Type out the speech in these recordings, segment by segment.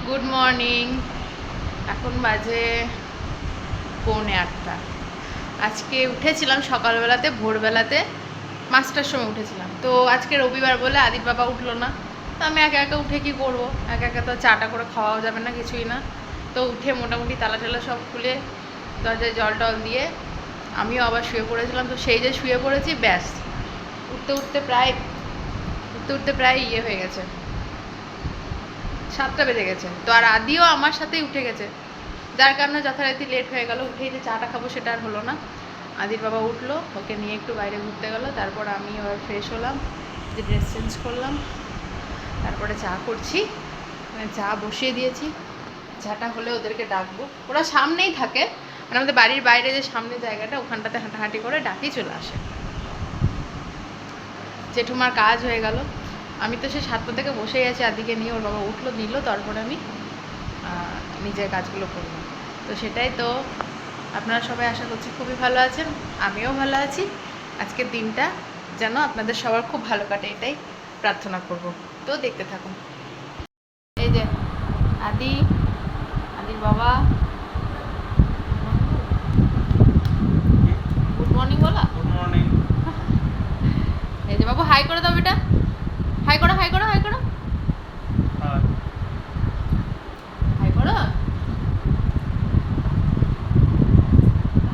Good morning. এখন বাজে 7:45। আজকে উঠেছিলাম সকালবেলাতে, ভোরবেলাতে 5টার সময় উঠেছিলাম। তো আজকে রবিবার বলে আদির বাবা উঠলো না। তো আমি একা একা উঠে কি করবো, একা একা তো চাটা করে খাওয়াও যাবে না, কিছুই না। তো উঠে মোটামুটি তালা টালা সব খুলে দরজায় জল টল দিয়ে আমিও আবার শুয়ে পড়েছিলাম। তো সেই যে শুয়ে পড়েছি, ব্যাস উঠতে উঠতে প্রায় হয়ে গেছে, 7টা বেজে গেছে। তো আর আদিও আমার সাথেই উঠে গেছে, যার কারণে যথারীতি লেট হয়ে গেল। উঠেই যে চাটা খাবো সেটা আর হলো না। আদির বাবা উঠলো, ওকে নিয়ে একটু বাইরে ঘুরতে গেলো। তারপর আমি আবার ফ্রেশ হলাম, যে ড্রেস চেঞ্জ করলাম, তারপরে চা করছি, মানে চা বসিয়ে দিয়েছি। চাটা হলে ওদেরকে ডাকবো, ওরা সামনেই থাকে, মানে আমাদের বাড়ির বাইরে যে সামনে জায়গাটা, ওখানটাতে হাঁটাহাঁটি করে ডাকি চলে আসে। জেঠুমার কাজ হয়ে গেল। আমি তো সে 7টা থেকে বসেই আছি আদিকে নিয়ে। ওর বাবা উঠলো, নিল, তারপরে আমি নিজের কাজগুলো করলাম। তো সেটাই তো। আপনারা সবাই আশা করছি খুবই ভালো আছেন, আমিও ভালো আছি। আজকের দিনটা যেন আপনাদের সবার খুব ভালো কাটে, এটাই প্রার্থনা করব। তো দেখতে থাকুন। এই যে আদির বাবা। গুড মর্নিং বলা। Good morning. এই যে বাবু, হাই করে দাও বেটা। হাই করো, হাই করো, হাই করো, হাই করো।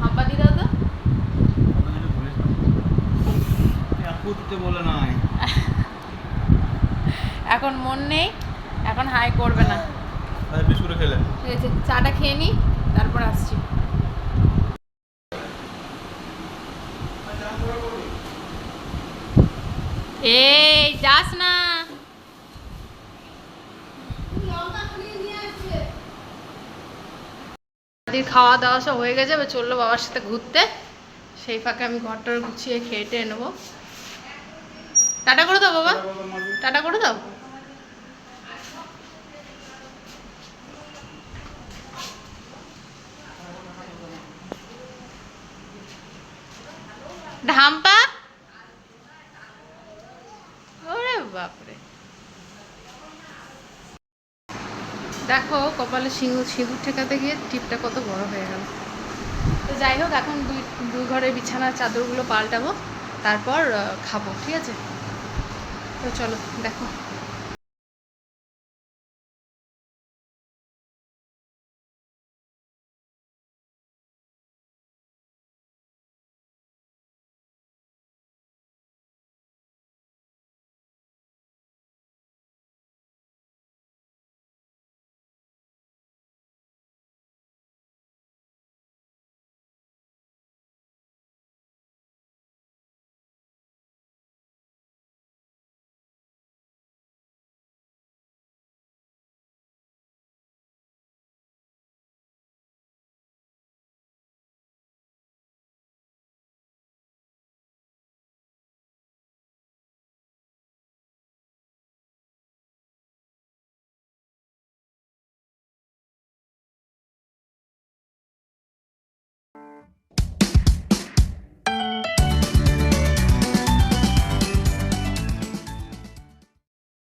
হাম্পা দিয়ে দাও তো। বলে নাই, এখন মন নেই, এখন হাই করবে না। বিস্কুটে খেলে। ঠিক আছে, চাটা খেয়ে নিই, তারপর আসছি। এই যাস না। খাওয়া দাওয়া সব হয়ে গেছে, এবার চললো বাবার সাথে ঘুরতে। সেই ফাঁকে আমি ঘরটার গুছিয়ে খেয়ে টেয়ে নেবো। টাটা করে দাও বাবা, টাটা করে দাও। ঢাম্পা, ওরে বাপরে। দেখো কপালে সিঁদুর ঠেকাতে গিয়ে টিপটা কত বড় হয়ে গেল। তো যাই হোক, এখন দুই ঘরের বিছানার চাদরগুলো পাল্টাবো, তারপর খাবো, ঠিক আছে? তো চলো দেখো।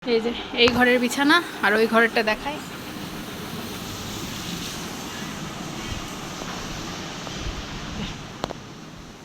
এই যে এই ঘরের বিছানা, আর ওই ঘরেরটা দেখাই।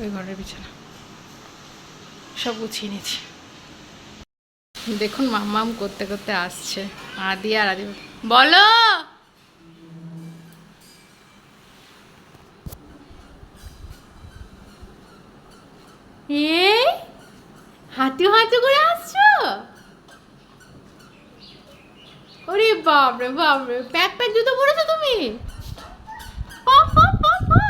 ওই ঘরের বিছানা সব গুছিয়ে নিয়েছি। দেখুন মাম্মাম করতে করতে আসছে। আদি আর আদি বলো। এই হাঁটু হাঁটু করে আসছো? ওরে বাপরে বাপরে, প্যাক প্যাক জুতো পরেছো তুমি? পা পা পা পা।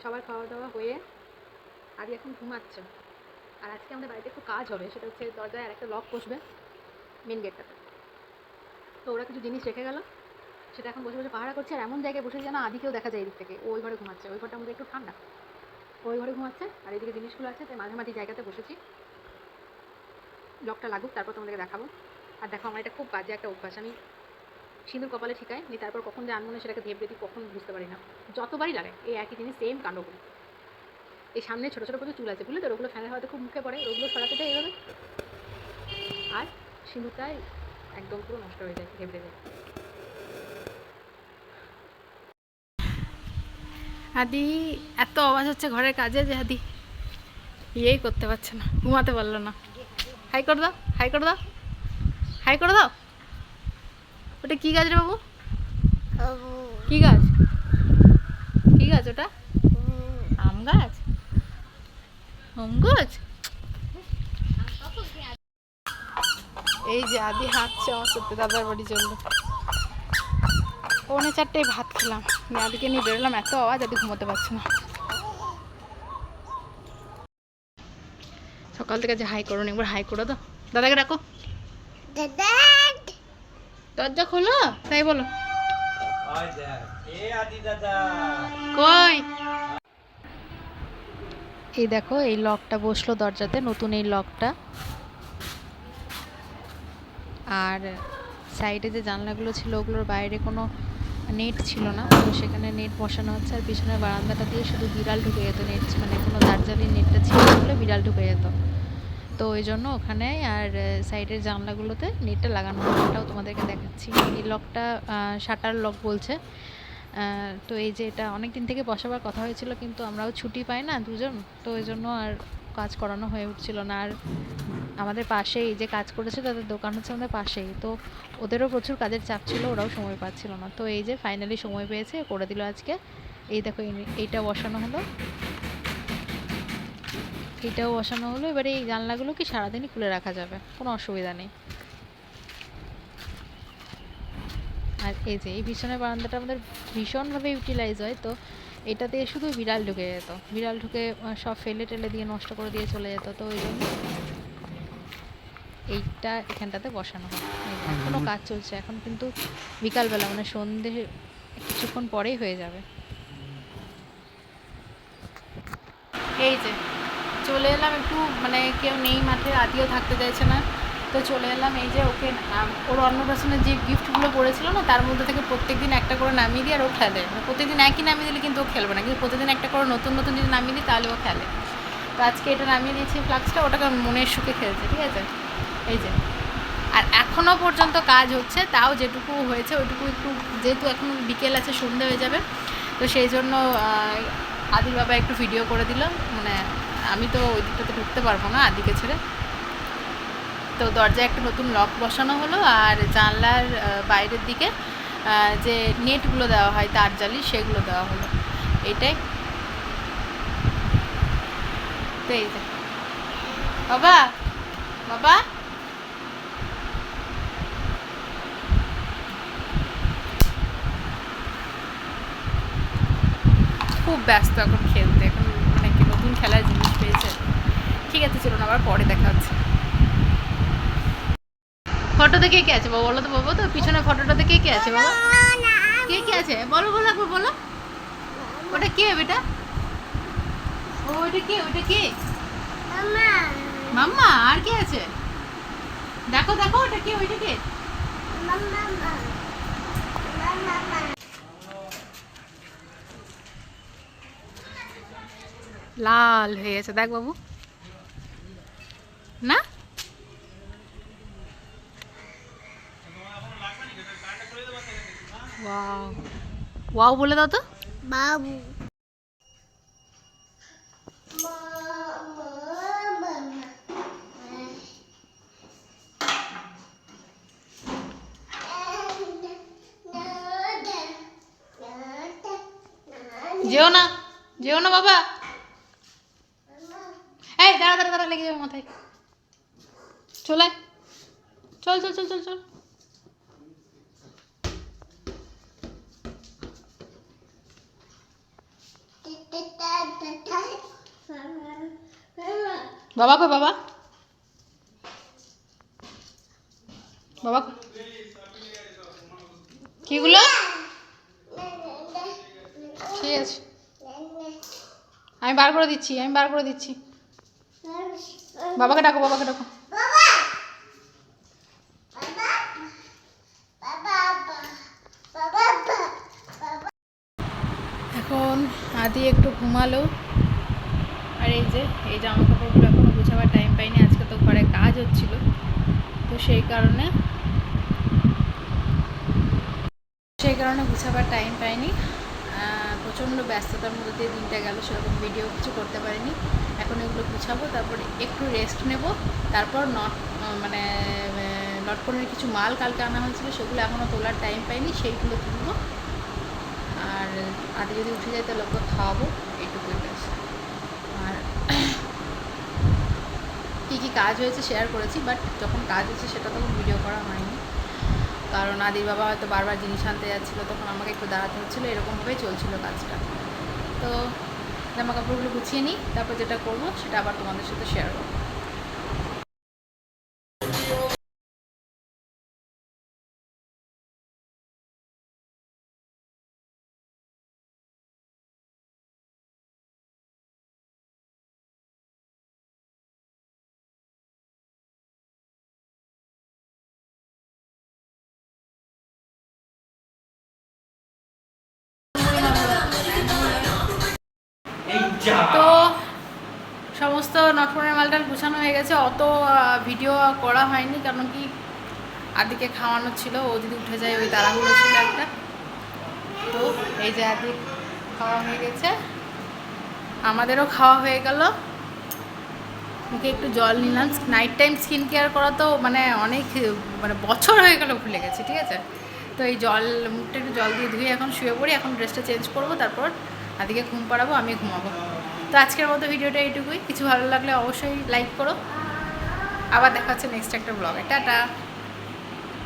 সবার খাওয়া দাওয়া হয়ে আদি এখন ঘুমাচ্ছে। আর আজকে আমাদের বাড়িতে একটু কাজ হবে, সেটা হচ্ছে দরজায় আর একটা লক বসবে মেন গেটটাতে। তো ওরা কিছু জিনিস রেখে গেল, সেটা এখন বসে বসে পাহারা করছে। আর এমন জায়গায় বসে যেন আদিকেও দেখা যায় এদিক থেকে। ওই ঘরে ঘুমাচ্ছে, ওই ঘরটা আমাদের একটু ঠান্ডা, ওই ঘরে ঘুমাচ্ছে। আর এদিকে জিনিসগুলো আছে, তাই মাঝে মাঝে জায়গাতে বসেছি। লকটা লাগুক, তারপর তোমাদেরকে দেখাবো। আর দেখো, আমার এটা খুব বাজে একটা অভ্যাস। আমি সিঁদুর কপালে ঠিকায় নিয়ে তারপর কখন যে আনমনে সেটাকে ভেবে দিই কখন বুঝতে পারি না, যতবারই লাগাই এই একই জিনিস, সেম কাণ্ডগুলো। এই সামনে ছোটো ছোটো প্রচুর চুল আছে, বুঝলে তো, ওগুলো ফ্যানের হয়তো খুব মুখে পড়ে, ওগুলো সরাতে যায় এইভাবে, আর সিঁদুরটাই একদম পুরো নষ্ট হয়ে যায়, ঘেবড়ে যায়। আদি এত আওয়াজ হচ্ছে ঘরের কাজে যে আদি ইয়েই করতে পারছে না, ঘুমাতে পারলো না। হাই করে দাও, হাই করে দাও, হাই করে দাও। ওটা কী গাছ রে বাবু? কী গাছ? কী গাছ ওটা? আম গাছ? আম গাছ? এই যে আদি হাঁটছে আমার সত্যি দাদার বাড়ি জন্য। 4:45 ভাত খেলাম, আদিকে নিয়ে বেরোলাম, এত আওয়াজ, আদি ঘুমোতে পারছে না। সকাল থেকে যে হাই করো, একবার হাই করে দাও। দাদাকে ডাকো, দরজা খোলো, তাই বলো। কই? এই দেখো, এই লকটা বসলো দরজাতে, নতুন এই লকটা। আর সাইডে যে জানলাগুলো ছিল ওগুলোর বাইরে কোনো নেট ছিল না, তো সেখানে নেট বসানো হচ্ছে। আর পিছনের বারান্দাটা দিয়ে শুধু বিড়াল ঢুকে যেত, নেট মানে কোনো দার্জালির নেটটা ছিল বলে বিড়াল ঢুকে যেত, তো ওই জন্য ওখানে আর সাইডের জানলাগুলোতে নেটটা লাগানো হয়। এটাও তোমাদেরকে দেখাচ্ছি। এই লকটা শাটার লক বলছে। তো এই যে এটা অনেক দিন থেকে বসাবার কথা হয়েছিল, কিন্তু আমরাও ছুটি পাই না দুজন, তো ওই জন্য আর কাজ করানো হয়ে উঠছিল না। আর আমাদের পাশেই যে কাজ করেছে তাদের দোকান হচ্ছে আমাদের পাশেই, তো ওদেরও প্রচুর কাজের চাপ ছিল, ওরাও সময় পাচ্ছিল না। তো এই যে ফাইনালি সময় পেয়েছে, করে দিল আজকে। এই দেখো, এইটা বসানো হলো, এটাও বসানো হলো। এবারে এই জানলাগুলো কি সারাদিনই খুলে রাখা যাবে, কোনো অসুবিধা নেই। আর এই যে এই পিছনের বারান্দাটা আমাদের ভীষণভাবে ইউটিলাইজ হয়, তো এটা দিয়ে শুধু বিড়াল ঢুকে যেত, বিড়াল ঢুকে সব ফেলে টেলে দিয়ে নষ্ট করে দিয়ে চলে যেত, তো ওই জন্য এইটা এখানটাতে বসানো হয়। এখনও কাজ চলছে, এখন কিন্তু বিকালবেলা মানে সন্ধে কিছুক্ষণ পরেই হয়ে যাবে। এই যে চলে এলাম, একটু মানে কেউ নেই মাঠে, আদিও থাকতে চাইছে না, তো চলে এলাম। এই যে ওকে ওর অন্নপ্রাশনের যে গিফটগুলো পড়েছিল না, তার মধ্যে থেকে প্রত্যেকদিন একটা করে নামিয়ে দিই, আর ও খেলে। প্রত্যেকদিন একই নামিয়ে দিলে কিন্তু ও খেলবে না, কিন্তু প্রতিদিন একটা করে নতুন নতুন যদি নামিয়ে দিই তাহলে ও খেলে। তো আজকে এটা নামিয়ে দিয়েছি ফ্লাক্সটা, ওটাকে মনের সুখে খেলছে, ঠিক আছে। এই যে, আর এখনও পর্যন্ত কাজ হচ্ছে, তাও যেটুকু হয়েছে ওইটুকু একটু, যেহেতু এখন বিকেল আছে, সন্ধে হয়ে যাবে, তো সেই জন্য আদির বাবা একটু ভিডিও করে দিল। মানে আমি তো ওই দিকটাতে ঢুকতে পারবো না আদিকে ছেড়ে, তো দরজায় একটা নতুন লক বসানো হলো। আর জানলার বাইরের দিকে যে নেটগুলো দেওয়া হয় তার জালি, সেগুলো দেওয়া হলো, এইটাই। তো এই যে বাবা, বাবা খুব ব্যস্ত এখন খেলতে, এখন মানে কি নতুন খেলার জিনিস পেয়েছে। ঠিক আছে, চলুন আবার পরে দেখা হচ্ছে। ফটোতে কে কে আছে বাবা বলো তো, বাবা তো পিছনে ফটোটাতে কে কে আছে বাবা, কে কে আছে বলো, বলো একবার বলো। ওটা কে বেটা? ও ওইটা কে, ওইটা কে? মাম্মা। আর কে আছে? দেখো দেখো, ওটা কে, ওইটা কে? লাল হয়ে গেছে দেখ বাবু, না ওয়াও, ওয়াও বলে দাও তো বাবু। যেও না, যেও না বাবা। এই দাঁড়া দাঁড়া দাঁড়া, লেগে যাবে মাথায়। চলে, চল চল চল চল চল। বাবা কই বাবা, বাবা কিগুলো? ঠিক আছে, আমি বার করে দিচ্ছি, আমি বার করে দিচ্ছি। বাবাকে ডাকো, বাবাকে ডাকো। এখন আদি একটু ঘুমালো, আর এই জামা কাপড়গুলো এখনও গুছাবার টাইম পাইনি, আজকে তো ঘরে কাজ হচ্ছিল, তো সেই কারণে গুছাবার টাইম পাইনি। প্রচণ্ড ব্যস্ততার মধ্যে দিয়ে দিনটা গেল, সেরকম ভিডিও কিছু করতে পারিনি। এখন এগুলো গুছাবো, তারপরে একটু রেস্ট নেব, তারপর লটকনের কিছু মাল কালকে আনা হয়েছিল, সেগুলো এখনও তোলার টাইম পাইনি, সেইগুলো তুলবো। আর আদি যদি উঠে যায় তাহলে ওকে খাওয়াবো, এইটুকুই ব্যাস। আর কী কী কাজ হয়েছে শেয়ার করেছি, বাট যখন কাজ হয়েছে সেটা তখন ভিডিও করা হয়নি, কারণ আদির বাবা হয়তো বারবার জিনিস আনতে যাচ্ছিলো, তখন আমাকে একটু দাঁড়াতে হচ্ছিলো, এরকমভাবেই চলছিল কাজটা। তো জামা কাপড়গুলো গুছিয়ে নিই, তারপর যেটা করবো সেটা আবার তোমাদের সাথে শেয়ার করবো। তো সমস্ত নটকনের মালটাল গুছানো হয়ে গেছে, অত ভিডিও করা হয়নি, কারণ কি আদিকে খাওয়ানো ছিল, ও যদি উঠে যায় ওই তাড়াহুড়ো ছিল একটা। তো এই যে আদি খাওয়া হয়ে গেছে, আমাদেরও খাওয়া হয়ে গেল, মুখে একটু জল নিলাম। নাইট টাইম স্কিন কেয়ার করা তো অনেক বছর হয়ে গেল, ভুলে গেছি, ঠিক আছে। তো এই মুখটা একটু জল দিয়ে ধুয়ে এখন শুয়ে পড়ি, এখন ড্রেসটা চেঞ্জ করবো, তারপর আদিকে ঘুম পাড়াবো, আমি ঘুমাবো। তো আজকের মতো ভিডিওটা এইটুকুই, কিছু ভালো লাগলে অবশ্যই লাইক করো, আবার দেখা হচ্ছে নেক্সট একটা ব্লগে। টাটা।